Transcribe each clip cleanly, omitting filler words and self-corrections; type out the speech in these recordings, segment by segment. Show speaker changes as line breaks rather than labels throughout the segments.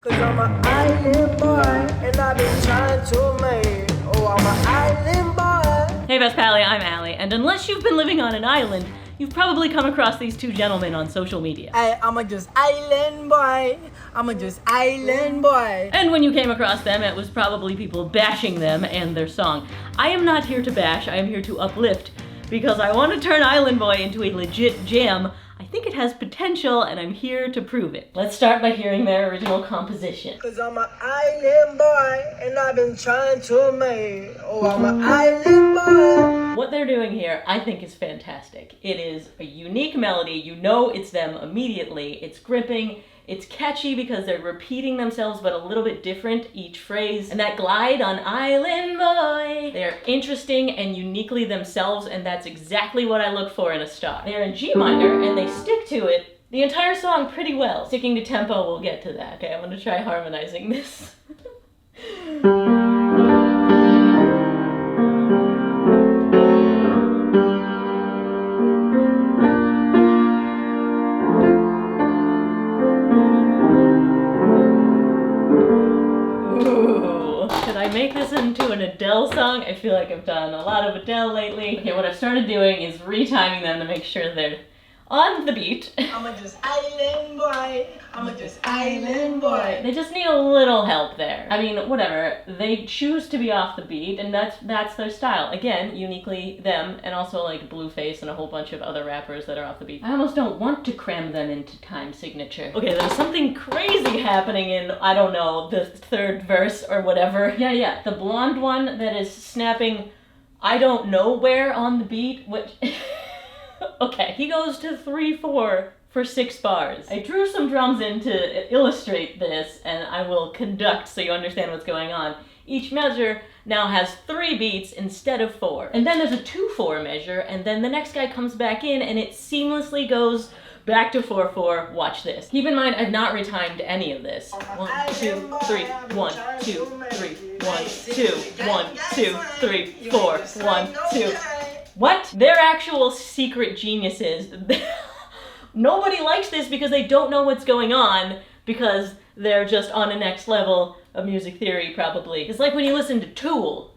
Cause I'm an island boy, and I've been trying to make. Oh, I'm an island boy.
Hey Best Pally, I'm Allie, and unless you've been living on an island, you've probably come across these two gentlemen on social media.
I'm a just island boy. I'm a just island boy.
And when you came across them, it was probably people bashing them and their song. I am not here to bash, I am here to uplift, because I want to turn Island Boy into a legit jam. I think it has potential, and I'm here to prove it. Let's start by hearing their original composition.
Cause I'm an island boy, and I've been trying to make. Oh, I'm an island boy.
What they're doing here, I think, is fantastic. It is a unique melody. You know it's them immediately. It's gripping. It's catchy because they're repeating themselves, but a little bit different each phrase. And that glide on Island Boy, they're interesting and uniquely themselves, and that's exactly what I look for in a star. They're in G minor, and they stick to it the entire song pretty well. Sticking to tempo, we'll get to that. Okay, I'm gonna try harmonizing this. Make this into an Adele song. I feel like I've done a lot of Adele lately. Okay, what I've started doing is retiming them to make sure they're on the beat.
I'm a just island boy. I'm a just island boy.
They just need a little help there. I mean, whatever. They choose to be off the beat, and that's their style. Again, uniquely them, and also like Blueface and a whole bunch of other rappers that are off the beat. I almost don't want to cram them into time signature. Okay, there's something crazy happening in, I don't know, the third verse or whatever. Yeah, the blonde one that is snapping I don't know where on the beat, which... Okay, he goes to 3/4 for 6 bars. I drew some drums in to illustrate this, and I will conduct so you understand what's going on. Each measure now has 3 beats instead of 4. And then there's a 2/4 measure, and then the next guy comes back in, and it seamlessly goes back to 4/4. Watch this. Keep in mind, I've not retimed any of this. 1, 2, 3, 1, 2, 3, 1, 2, 1, 2, 3, 4, 1, 2. What? They're actual secret geniuses. Nobody likes this because they don't know what's going on, because they're just on a next level of music theory, probably. It's like when you listen to Tool.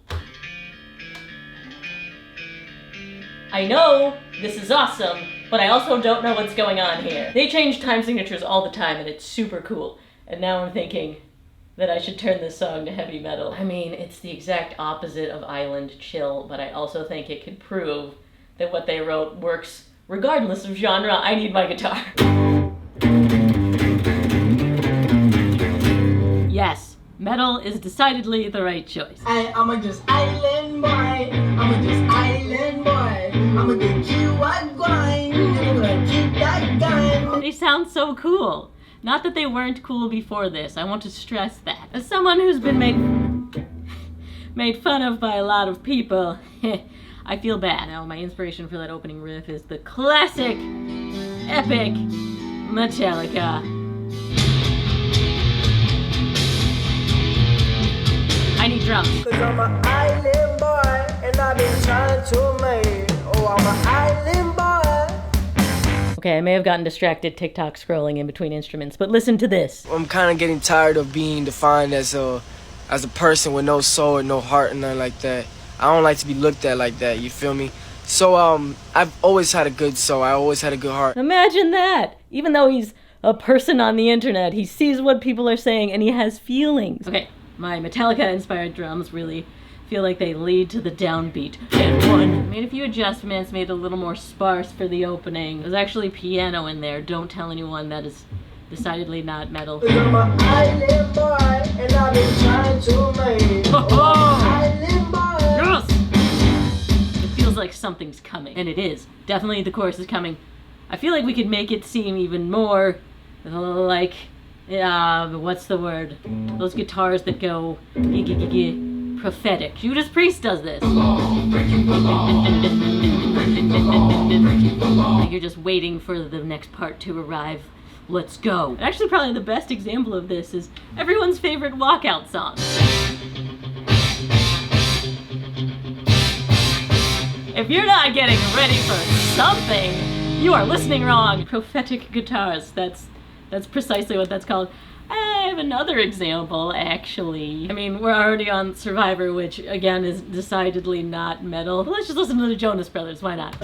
I know this is awesome, but I also don't know what's going on here. They change time signatures all the time, and it's super cool. And now I'm thinking that I should turn this song to heavy metal. I mean, it's the exact opposite of island chill, but I also think it could prove that what they wrote works regardless of genre. I need my guitar. Yes, metal is decidedly the right choice.
I'm a just island boy. I'm a just island boy. I'm a get you a grind. I'm gonna keep that gun.
They sound so cool. Not that they weren't cool before this, I want to stress that. As someone who's been made fun of by a lot of people, I feel bad. Now, my inspiration for that opening riff is the classic, epic Metallica. I need drums.
Cause I'm an island boy, and I've been trying to make. Oh, I'm an island boy.
Okay, I may have gotten distracted TikTok scrolling in between instruments, but listen to this.
I'm kind of getting tired of being defined as a person with no soul or no heart and nothing like that. I don't like to be looked at like that, you feel me? So I've always had a good soul. I always had a good heart.
Imagine that! Even though he's a person on the internet, he sees what people are saying and he has feelings. Okay, my Metallica-inspired drums really feel like they lead to the downbeat. And 1. Made a few adjustments, made it a little more sparse for the opening. There's actually piano in there. Don't tell anyone, that is decidedly not metal.
Cause I'm an island boy, and I've been trying to make.
Oh,
Island boy.
yes! It feels like something's coming, and it is. Definitely the chorus is coming. I feel like we could make it seem even more like, what's the word? Those guitars that go prophetic. Judas Priest does this. You're just waiting for the next part to arrive. Let's go. Actually, probably the best example of this is everyone's favorite walkout song. If you're not getting ready for something, you are listening wrong. Prophetic guitars, that's precisely what that's called. I have another example, actually. I mean, we're already on Survivor, which, again, is decidedly not metal. But let's just listen to the Jonas Brothers, why not?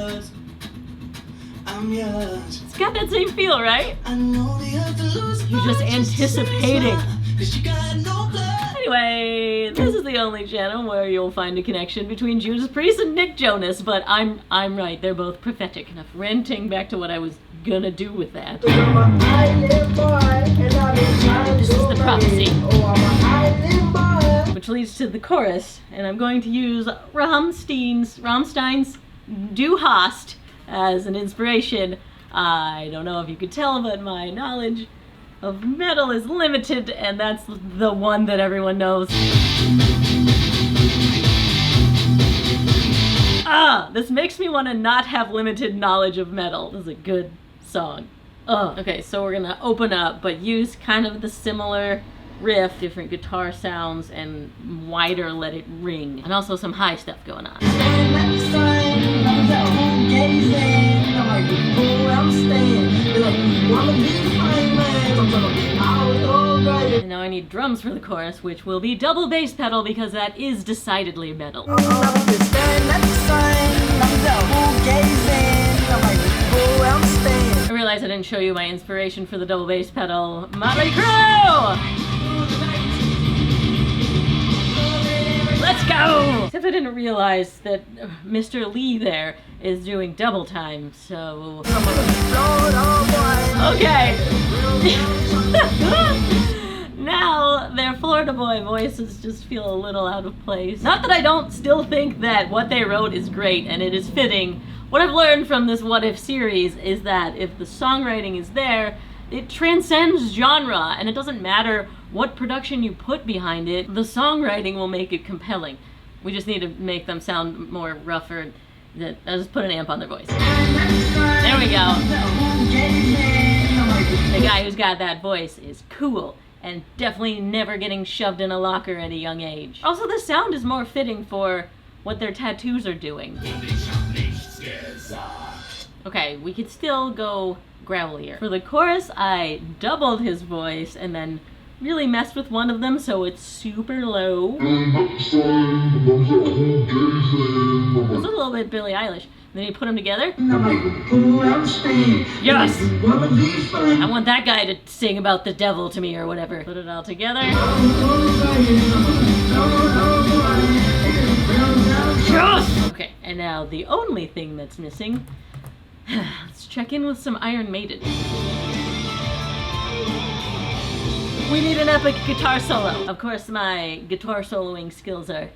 I'm yours.
It's got that same feel, right?
I know the earth to lose.
You're just anticipating.
'Cause you got no blood.
Anyway, this is the only channel where you'll find a connection between Judas Priest and Nick Jonas, but I'm right, they're both prophetic. Enough ranting, back to what I was gonna do with that.
I'm an island boy, and I've been trying
This is
to
the prophecy.
Oh, I'm an island boy.
Which leads to the chorus, and I'm going to use Rammstein's Du Hast as an inspiration. I don't know if you could tell, but my knowledge of metal is limited, and that's the one that everyone knows. This makes me want to not have limited knowledge of metal. This is a good song. Okay, so we're gonna open up, but use kind of the similar riff, different guitar sounds, and wider let it ring. And also some high stuff going on.
Stand at the sign, I'm down gazing. I'm like, where I'm staying. They're like, you wanna be fine, man. I'm gonna be out all right.
And now I need drums for the chorus, which will be double bass pedal because that is decidedly metal.
I'm just standing at the sign, I'm down gazing. I'm like, where I'm staying.
I realize I didn't show you my inspiration for the double bass pedal. Motley Crue! Let's go! Except I didn't realize that Mr. Lee there is doing double time, so... Okay! Now, their Florida boy voices just feel a little out of place. Not that I don't still think that what they wrote is great and it is fitting. What I've learned from this What If series is that if the songwriting is there, it transcends genre, and it doesn't matter what production you put behind it, the songwriting will make it compelling. We just need to make them sound more rougher. I'll just put an amp on their voice. There we go. The guy who's got that voice is cool, and definitely never getting shoved in a locker at a young age. Also, the sound is more fitting for what their tattoos are doing. Okay, we could still go growlier. For the chorus, I doubled his voice and then really messed with one of them so it's super low. It's a little bit Billie Eilish. Then you put them together. Yes! I want that guy to sing about the devil to me or whatever. Put it all together. Yes! Okay, and now the only thing that's missing. Let's check in with some Iron Maiden. We need an epic guitar solo. Of course, my guitar soloing skills are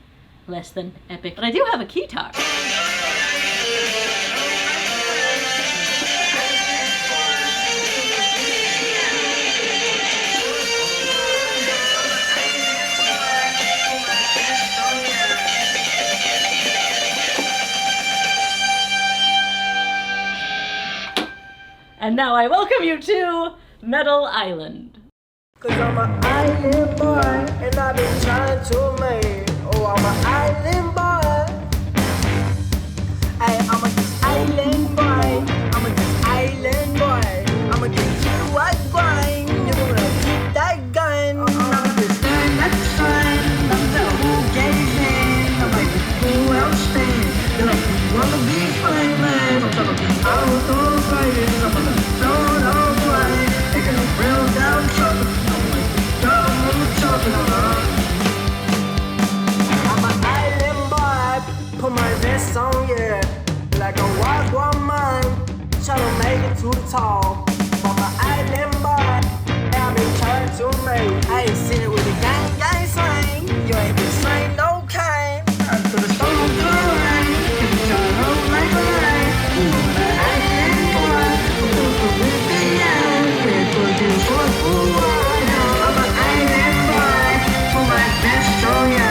less than epic, but I do have a keytar. And now I welcome you to Metal Island.
Cause I'm an island boy, and I've been trying to make. Oh, I'm an island boy. Hey, I'm a island boy. I'm a island boy. I'm a you a grind. You gonna keep that gun. I'm just staring at the sign. I'm the who gazing. I'm like, who else staying? They're like, you wanna be fine, man. I'm gonna be out all fighting. I'm gonna throw it all away. They're gonna real down trouble. I'm an island boy, put my vest on, yeah. Like a wild woman, try to make it to the top. I'm an island boy, I've been trying to make. I ain't sitting with a gang sign. You ain't been saying no kind. I'm gonna stone on the rain. If you try to make a rain. I'm an island boy, I'm with the end. We're going to for food. I'm an island boy, put my vest on, yeah.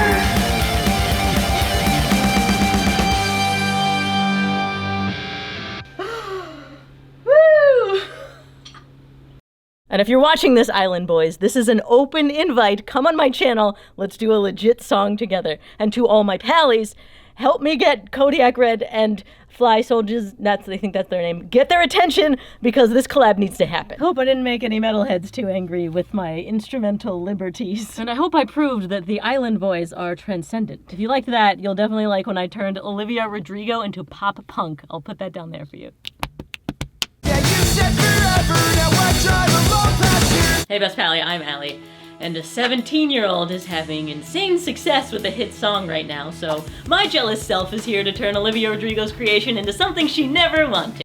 And if you're watching this, Island Boys, this is an open invite. Come on my channel. Let's do a legit song together. And to all my pallies,
help me get Kodiakredd and Flyysoulja, I think that's their name, get their attention because this collab needs to happen. Hope I didn't make any metalheads too angry with my instrumental liberties. And I hope I proved that the island boys are transcendent. If you liked that, you'll definitely like when I turned Olivia Rodrigo into pop punk. I'll put that down there for you.
Hey Best Pally, I'm Allie. And a 17-year-old is having insane success with a hit song right now, so my jealous self is here to turn Olivia Rodrigo's creation into something she never wanted.